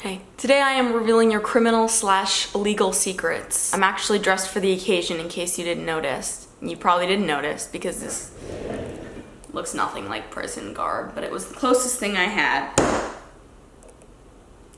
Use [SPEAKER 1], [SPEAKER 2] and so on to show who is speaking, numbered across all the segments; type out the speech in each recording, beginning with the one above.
[SPEAKER 1] Hey, today I am revealing your criminal / illegal secrets. I'm actually dressed for the occasion in case you didn't notice. You probably didn't notice because this looks nothing like prison garb, but it was the closest thing I had.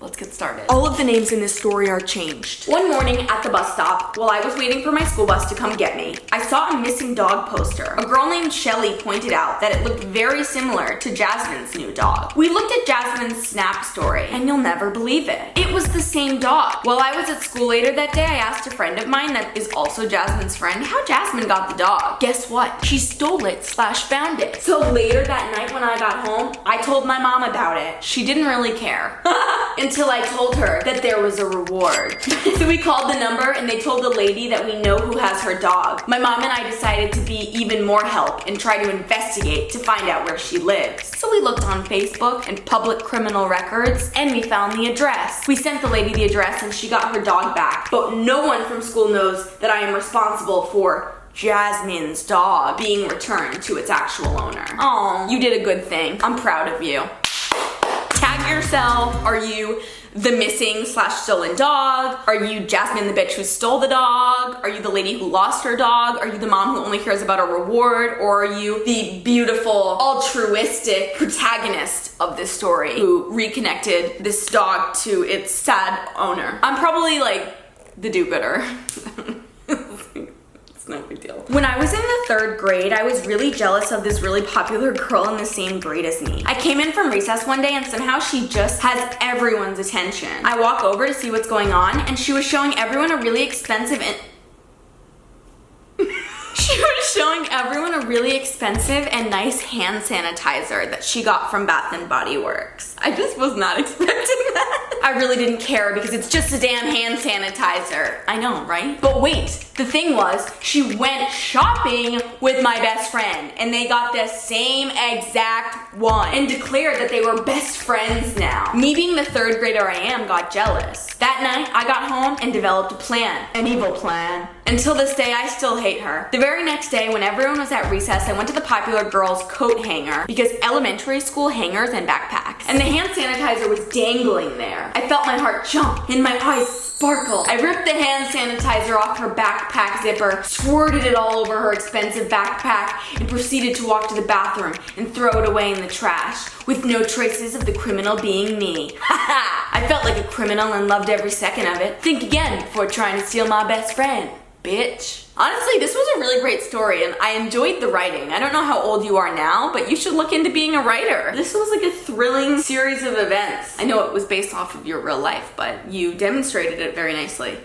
[SPEAKER 1] Let's get started. All of the names in this story are changed. One morning at the bus stop, while I was waiting for my school bus to come get me, I saw a missing dog poster. A girl named Shelly pointed out that it looked very similar to Jasmine's new dog. We looked at Jasmine's Snap story, and you'll never believe it. It was the same dog. While I was at school later that day, I asked a friend of mine that is also Jasmine's friend how Jasmine got the dog. Guess what? She stole it / found it. So later that night when I got home, I told my mom about it. She didn't really care. Until I told her that there was a reward. So we called the number and they told the lady that we know who has her dog. My mom and I decided to be even more help and try to investigate to find out where she lives. So we looked on Facebook and public criminal records and we found the address. We sent the lady the address and she got her dog back. But no one from school knows that I am responsible for Jasmine's dog being returned to its actual owner. Oh, you did a good thing. I'm proud of you. Tag yourself. Are you the missing / stolen dog? Are you Jasmine the bitch who stole the dog? Are you the lady who lost her dog? Are you the mom who only cares about a reward? Or are you the beautiful, altruistic protagonist of this story who reconnected this dog to its sad owner? I'm probably like the do-gooder. No big deal. When I was in the 3rd grade, I was really jealous of this really popular girl in the same grade as me. I came in from recess one day and somehow she just has everyone's attention. I walk over to see what's going on and she was showing everyone a really expensive and nice hand sanitizer that she got from Bath & Body Works. I just was not expecting that. I really didn't care because it's just a damn hand sanitizer. I know, right? But wait, the thing was, she went shopping with my best friend and they got the same exact one and declared that they were best friends now. Me being the 3rd grader I am got jealous. That night, I got home and developed a plan. An evil plan. Until this day, I still hate her. The very next day, when everyone was at recess, I went to the popular girls' coat hanger because elementary school hangers and backpacks. And the hand sanitizer was dangling there. I felt my heart jump and my eyes sparkle. I ripped the hand sanitizer off her backpack zipper, squirted it all over her expensive backpack, and proceeded to walk to the bathroom and throw it away in the trash, with no traces of the criminal being me. Haha! I felt like a criminal and loved every second of it. Think again before trying to steal my best friend, bitch. Honestly, this was a really great story and I enjoyed the writing. I don't know how old you are now, but you should look into being a writer. This was like a thrilling series of events. I know it was based off of your real life, but you demonstrated it very nicely.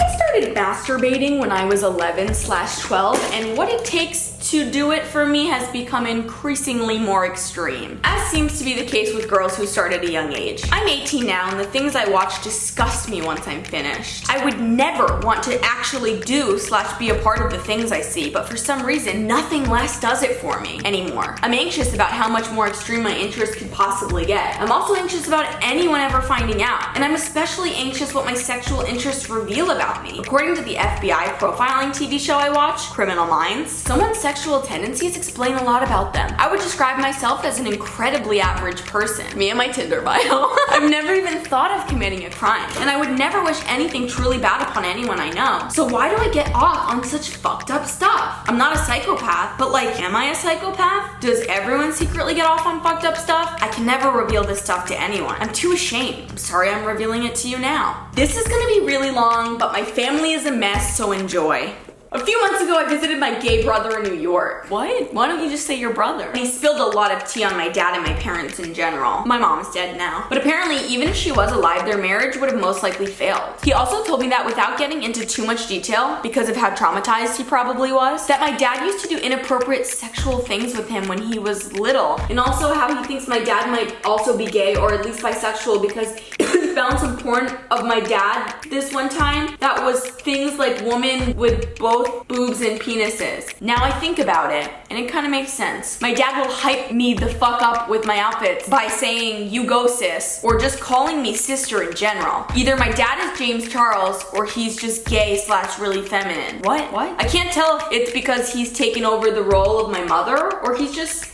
[SPEAKER 1] I started masturbating when I was 11 / 12, and what it takes to do it for me has become increasingly more extreme, as seems to be the case with girls who start at a young age. I'm 18 now, and the things I watch disgust me once I'm finished. I would never want to actually do / be a part of the things I see, but for some reason, nothing less does it for me anymore. I'm anxious about how much more extreme my interest could possibly get. I'm also anxious about anyone ever finding out, and I'm especially anxious what my sexual interests reveal about me. According to the FBI profiling TV show I watch, Criminal Minds, someone's sexual tendencies explain a lot about them. I would describe myself as an incredibly average person. Me and my Tinder bio. I've never even thought of committing a crime, and I would never wish anything truly bad upon anyone I know. So why do I get off on such fucked up stuff? I'm not a psychopath, but like, am I a psychopath? Does everyone secretly get off on fucked up stuff? I can never reveal this stuff to anyone. I'm too ashamed. I'm sorry I'm revealing it to you now. This is gonna be really long, but my family is a mess, so enjoy. A few months ago, I visited my gay brother in New York. What? Why don't you just say your brother? He spilled a lot of tea on my dad and my parents in general. My mom's dead now. But apparently, even if she was alive, their marriage would have most likely failed. He also told me that without getting into too much detail, because of how traumatized he probably was, that my dad used to do inappropriate sexual things with him when he was little. And also how he thinks my dad might also be gay or at least bisexual because he found some porn of my dad this one time that was things like women with both boobs and penises. Now I think about it, and it kind of makes sense. My dad will hype me the fuck up with my outfits by saying, "You go sis," or just calling me sister in general. Either my dad is James Charles, or he's just gay / really feminine. What? I can't tell if it's because he's taken over the role of my mother, or he's just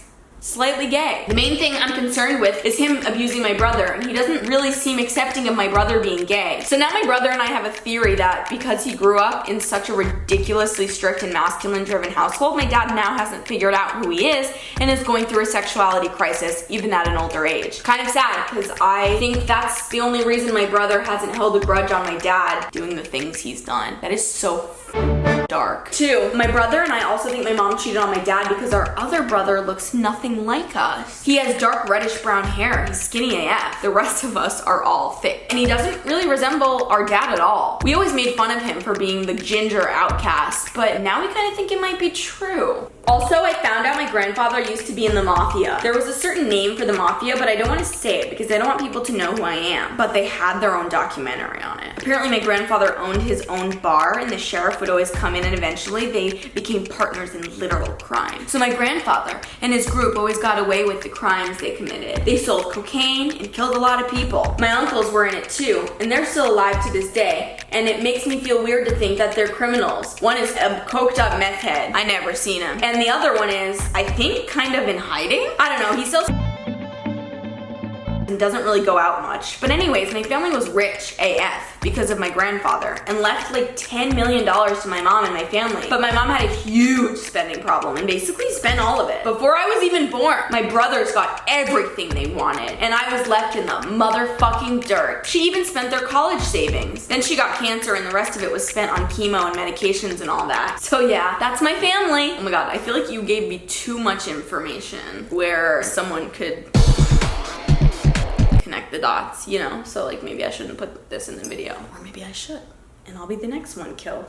[SPEAKER 1] slightly gay. The main thing I'm concerned with is him abusing my brother, and he doesn't really seem accepting of my brother being gay. So now my brother and I have a theory that because he grew up in such a ridiculously strict and masculine-driven household, my dad now hasn't figured out who he is and is going through a sexuality crisis even at an older age. Kind of sad, because I think that's the only reason my brother hasn't held a grudge on my dad doing the things he's done. That is so dark. 2, my brother and I also think my mom cheated on my dad because our other brother looks nothing like us. He has dark reddish brown hair. He's skinny AF. The rest of us are all thick. And he doesn't really resemble our dad at all. We always made fun of him for being the ginger outcast, but now we kind of think it might be true. Also, I found out my grandfather used to be in the mafia. There was a certain name for the mafia, but I don't want to say it because I don't want people to know who I am. But they had their own documentary on it. Apparently my grandfather owned his own bar, and the sheriff would always come in, and eventually they became partners in literal crime. So my grandfather and his group always got away with the crimes they committed. They sold cocaine and killed a lot of people. My uncles were in it too, and they're still alive to this day, and it makes me feel weird to think that they're criminals. One is a coked up meth head. I never seen him. And the other one is, I think, kind of in hiding. I don't know, he still and doesn't really go out much. But anyways, my family was rich AF because of my grandfather and left like $10 million to my mom and my family. But my mom had a huge spending problem and basically spent all of it. Before I was even born, my brothers got everything they wanted and I was left in the motherfucking dirt. She even spent their college savings. Then she got cancer and the rest of it was spent on chemo and medications and all that. So yeah, that's my family. Oh my god, I feel like you gave me too much information where someone could connect the dots, you know? So like maybe I shouldn't put this in the video. Or maybe I should. And I'll be the next one killed.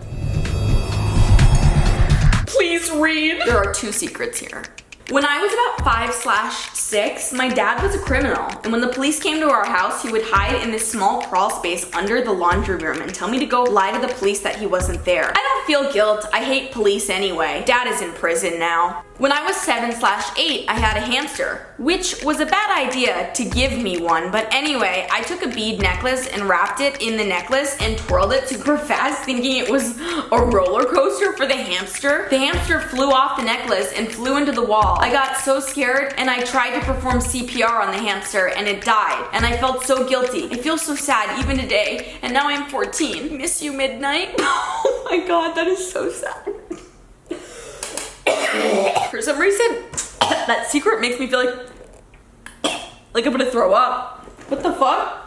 [SPEAKER 1] Please read. There are 2 secrets here. When I was about 5/6, my dad was a criminal, and when the police came to our house, he would hide in this small crawl space under the laundry room and tell me to go lie to the police that he wasn't there. I don't feel guilt. I hate police anyway. Dad is in prison now. When I was 7/8, I had a hamster, which was a bad idea to give me one, but anyway, I took a bead necklace and wrapped it in the necklace and twirled it super fast, thinking it was a roller coaster for the hamster. The hamster flew off the necklace and flew into the wall. I got so scared and I tried to perform CPR on the hamster and it died, and I felt so guilty. I feel so sad even today, and now I'm 14. Miss you, midnight. Oh my god, that is so sad. For some reason, that secret makes me feel like I'm gonna throw up. What the fuck?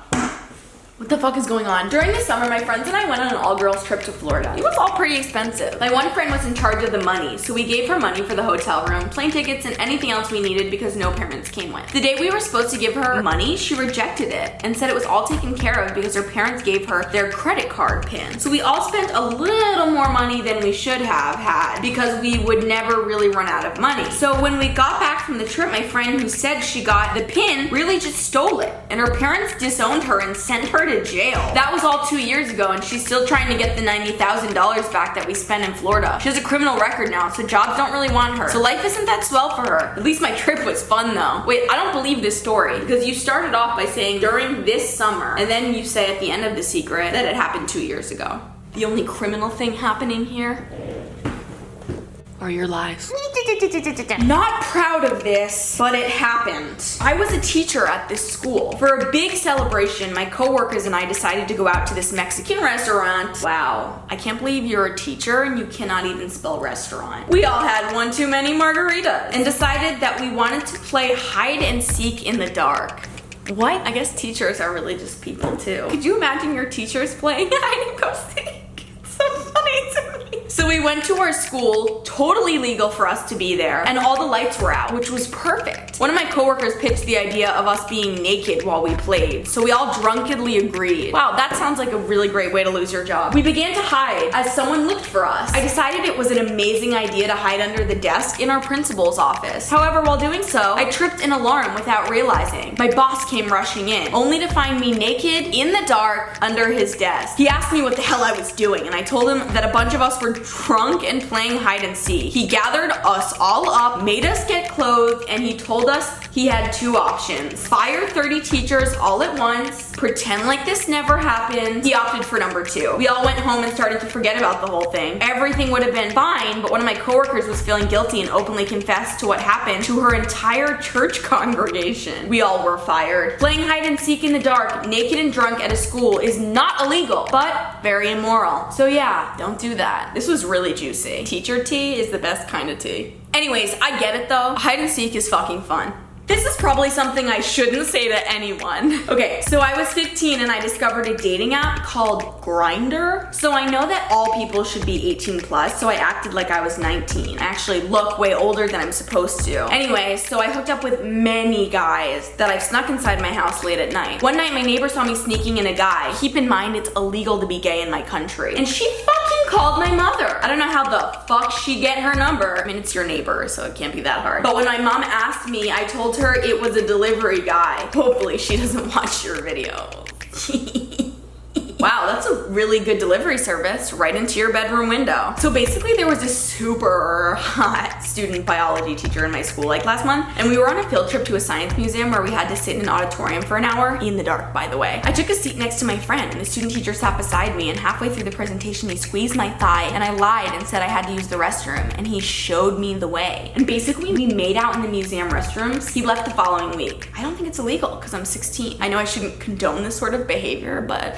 [SPEAKER 1] What the fuck is going on? During the summer, my friends and I went on an all-girls trip to Florida. It was all pretty expensive. My one friend was in charge of the money, so we gave her money for the hotel room, plane tickets, and anything else we needed because no parents came with. The day we were supposed to give her money, she rejected it and said it was all taken care of because her parents gave her their credit card pin. So we all spent a little more money than we should have had because we would never really run out of money. So when we got back from the trip, my friend who said she got the pin really just stole it, and her parents disowned her and sent her to jail. That was all 2 years ago, and she's still trying to get the $90,000 back that we spent in Florida. She has a criminal record now, so jobs don't really want her. So life isn't that swell for her. At least my trip was fun though. Wait, I don't believe this story because you started off by saying during this summer, and then you say at the end of the secret that it happened 2 years ago. The only criminal thing happening here are your lies. Not proud of this, but it happened. I was a teacher at this school. For a big celebration, my coworkers and I decided to go out to this Mexican restaurant. Wow, I can't believe you're a teacher and you cannot even spell restaurant. We all had one too many margaritas and decided that we wanted to play hide and seek in the dark. What? I guess teachers are really just people too. Could you imagine your teachers playing hide and go seek? It's so funny to me. So we went to our school, totally legal for us to be there, and all the lights were out, which was perfect. One of my coworkers pitched the idea of us being naked while we played, so we all drunkenly agreed. Wow, that sounds like a really great way to lose your job. We began to hide as someone looked for us. I decided it was an amazing idea to hide under the desk in our principal's office. However, while doing so, I tripped an alarm without realizing. My boss came rushing in, only to find me naked in the dark under his desk. He asked me what the hell I was doing, and I told him that a bunch of us were drunk and playing hide and seek. He gathered us all up, made us get clothed, and he told us He had two options: fire 30 teachers all at once, pretend like this never happened. He opted for number 2. We all went home and started to forget about the whole thing. Everything would have been fine, but one of my coworkers was feeling guilty and openly confessed to what happened to her entire church congregation. We all were fired. Playing hide and seek in the dark, naked and drunk at a school is not illegal, but very immoral. So yeah, don't do that. This was really juicy. Teacher tea is the best kind of tea. Anyways, I get it though. Hide and seek is fucking fun. This is probably something I shouldn't say to anyone. Okay, so I was 15 and I discovered a dating app called Grindr. So I know that all people should be 18 plus, so I acted like I was 19. I actually look way older than I'm supposed to. Anyway, so I hooked up with many guys that I've snuck inside my house late at night. One night my neighbor saw me sneaking in a guy. Keep in mind it's illegal to be gay in my country. And she fucking called my mother. I don't know how the fuck she get her number. I mean, it's your neighbor, so it can't be that hard. But when my mom asked me, I told her it was a delivery guy. Hopefully she doesn't watch your video. Wow, that's a really good delivery service right into your bedroom window. So basically there was this super hot student biology teacher in my school like last month, and we were on a field trip to a science museum where we had to sit in an auditorium for an hour, in the dark by the way. I took a seat next to my friend and the student teacher sat beside me, and halfway through the presentation he squeezed my thigh and I lied and said I had to use the restroom, and he showed me the way. And basically we made out in the museum restrooms. He left the following week. I don't think it's illegal because I'm 16. I know I shouldn't condone this sort of behavior, but...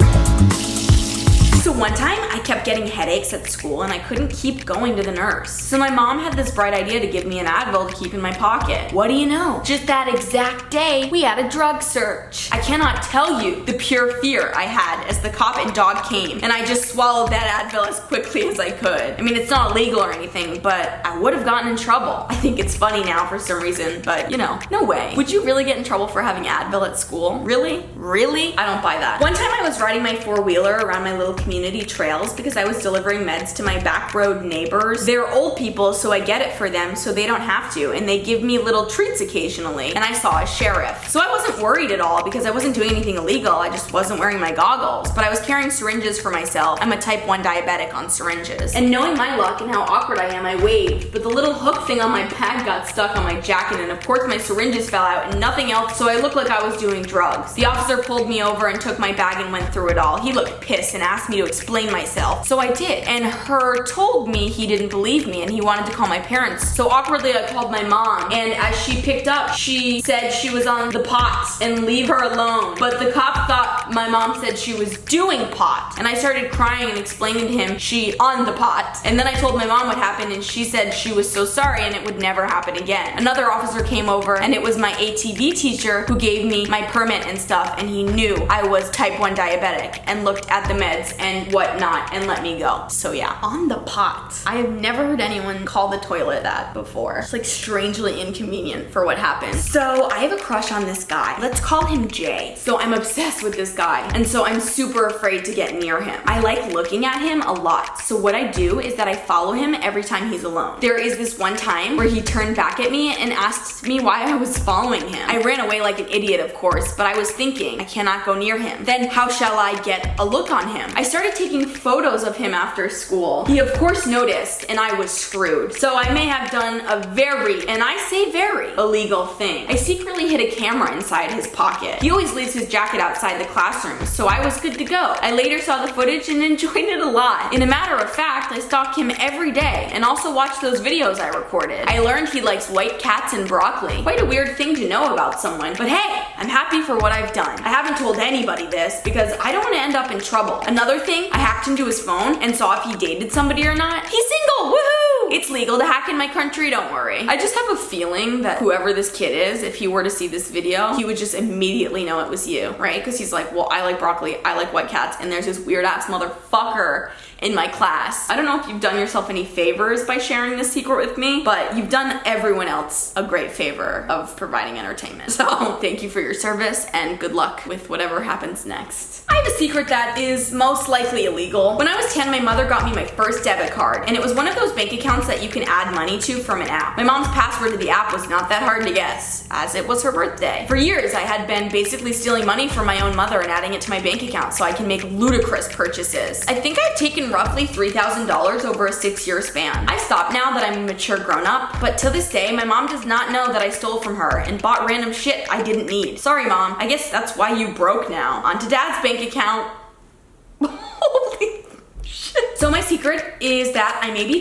[SPEAKER 1] So one time I kept getting headaches at school and I couldn't keep going to the nurse. So my mom had this bright idea to give me an Advil to keep in my pocket. What do you know? Just that exact day, we had a drug search. I cannot tell you the pure fear I had as the cop and dog came, and I just swallowed that Advil as quickly as I could. I mean, it's not illegal or anything, but I would have gotten in trouble. I think it's funny now for some reason, but you know, no way. Would you really get in trouble for having Advil at school? Really? Really? I don't buy that. One time I was riding my four-wheeler around my little community trails because I was delivering meds to my back road neighbors. They're old people, so I get it for them so they don't have to, and they give me little treats occasionally, and I saw a sheriff. So I wasn't worried at all because I wasn't doing anything illegal, I just wasn't wearing my goggles, but I was carrying syringes for myself. I'm a type 1 diabetic on syringes. And knowing my luck and how awkward I am, I waved, but the little hook thing on my bag got stuck on my jacket, and of course my syringes fell out and nothing else, so I looked like I was doing drugs. The officer pulled me over and took my bag and went through it all. He looked pissed and asked me to explain myself, so I did, and her told me he didn't believe me and he wanted to call my parents. So awkwardly I called my mom, and as she picked up, she said she was on the pot and leave her alone, but the cop thought my mom said she was doing pot, and I started crying and explaining to him she on the pot, and then I told my mom what happened and she said she was so sorry and it would never happen again. Another officer came over and it was my ATV teacher who gave me my permit and stuff, and he knew I was type 1 diabetic and looked at the meds and whatnot and let me go. So yeah, on the pot. I have never heard anyone call the toilet that before. It's like strangely inconvenient for what happened. So I have a crush on this guy. Let's call him Jay. So I'm obsessed with this guy, and so I'm super afraid to get near him. I like looking at him a lot. So what I do is that I follow him every time he's alone. There is this one time where he turned back at me and asked me why I was following him. I ran away like an idiot, of course, but I was thinking, I cannot go near him. Then how shall I get a look on him? I started taking photos of him after school. He of course noticed, and I was screwed. So I may have done a very, and I say very, illegal thing. I secretly hid a camera inside his pocket. He always leaves his jacket outside the classroom, so I was good to go. I later saw the footage and enjoyed it a lot. In a matter of fact, I stalk him every day and also watch those videos I recorded. I learned he likes white cats and broccoli. Quite a weird thing to know about someone, but hey, I'm happy for what I've done. I haven't told anybody this because I don't want to end up in trouble. Another thing, I hacked into his phone and saw if he dated somebody or not. He's single, woohoo! It's legal to hack in my country, don't worry. I just have a feeling that whoever this kid is, if he were to see this video, he would just immediately know it was you, right? Because he's like, well, I like broccoli, I like white cats, and there's this weird ass motherfucker in my class. I don't know if you've done yourself any favors by sharing this secret with me, but you've done everyone else a great favor of providing entertainment. So thank you for your service and good luck with whatever happens next. I have a secret that is most likely illegal. When I was 10, my mother got me my first debit card, and it was one of those bank accounts accounts that you can add money to from an app. My mom's password to the app was not that hard to guess, as it was her birthday. For years, I had been basically stealing money from my own mother and adding it to my bank account so I can make ludicrous purchases. I think I've taken roughly $3,000 over a 6-year span. I stopped now that I'm a mature grown-up, but to this day, my mom does not know that I stole from her and bought random shit I didn't need. Sorry, Mom. I guess that's why you broke now. On to Dad's bank account. Holy shit. So my secret is that I maybe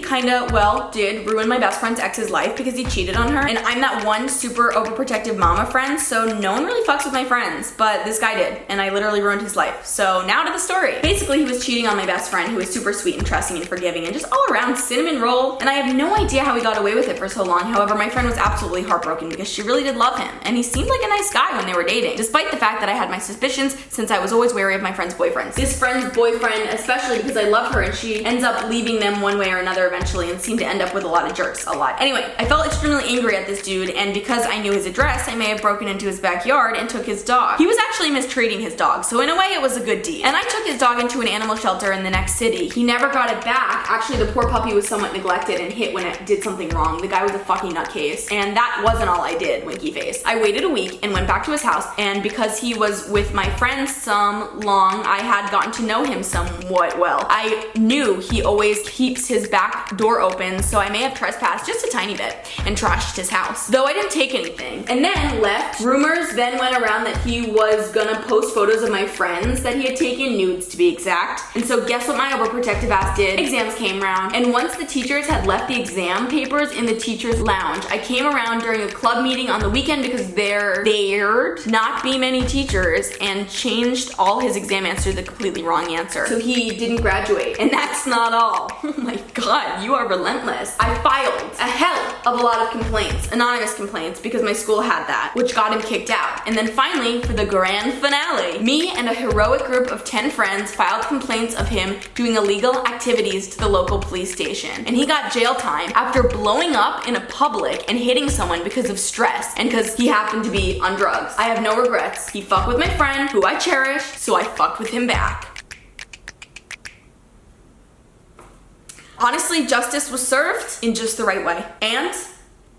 [SPEAKER 1] did ruin my best friend's ex's life because he cheated on her, and I'm that one super overprotective mama friend, so no one really fucks with my friends, but this guy did, and I literally ruined his life. So now to the story. Basically, he was cheating on my best friend, who was super sweet and trusting and forgiving and just all around cinnamon roll, and I have no idea how he got away with it for so long. However, my friend was absolutely heartbroken because she really did love him, and he seemed like a nice guy when they were dating, despite the fact that I had my suspicions since I was always wary of my friend's boyfriends. This friend's boyfriend, especially because I love her, and she ends up leaving them one way or another eventually and seemed to end up with a lot of jerks, a lot. Anyway, I felt extremely angry at this dude, and because I knew his address, I may have broken into his backyard and took his dog. He was actually mistreating his dog, so in a way it was a good deed. And I took his dog into an animal shelter in the next city. He never got it back. Actually, the poor puppy was somewhat neglected and hit when it did something wrong. The guy was a fucking nutcase, and that wasn't all I did, winky face. I waited a week and went back to his house, and because he was with my friends I had gotten to know him somewhat well. I knew he always keeps his back door open, so I may have trespassed just a tiny bit and trashed his house, though I didn't take anything, and then left. Rumors then went around that he was gonna post photos of my friends that he had taken, nudes to be exact, and so guess what my overprotective ass did? Exams came around, and once the teachers had left the exam papers in the teacher's lounge, I came around during a club meeting on the weekend because there dared not be many teachers, and changed all his exam answers to the completely wrong answer, so he didn't graduate. And that's not all. Oh my god, you are relentless. I filed a hell of a lot of complaints, anonymous complaints, because my school had that, which got him kicked out. And then finally, for the grand finale, me and a heroic group of 10 friends filed complaints of him doing illegal activities to the local police station. And he got jail time after blowing up in a public and hitting someone because of stress and because he happened to be on drugs. I have no regrets. He fucked with my friend, who I cherish, so I fucked with him back. Honestly, justice was served in just the right way. And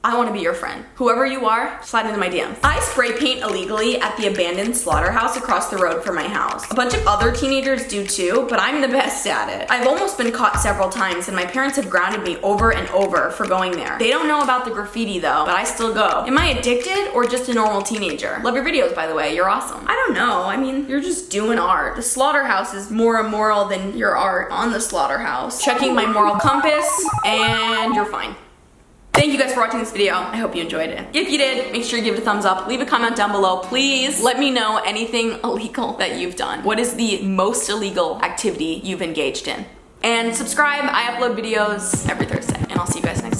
[SPEAKER 1] I want to be your friend. Whoever you are, slide into my DMs. I spray paint illegally at the abandoned slaughterhouse across the road from my house. A bunch of other teenagers do too, but I'm the best at it. I've almost been caught several times, and my parents have grounded me over and over for going there. They don't know about the graffiti though, but I still go. Am I addicted or just a normal teenager? Love your videos, by the way. You're awesome. I don't know. I mean, you're just doing art. The slaughterhouse is more immoral than your art on the slaughterhouse. Checking my moral compass, and you're fine. Thank you guys for watching this video. I hope you enjoyed it. If you did, make sure you give it a thumbs up. Leave a comment down below. Please let me know anything illegal that you've done. What is the most illegal activity you've engaged in? And subscribe. I upload videos every Thursday. And I'll see you guys next time.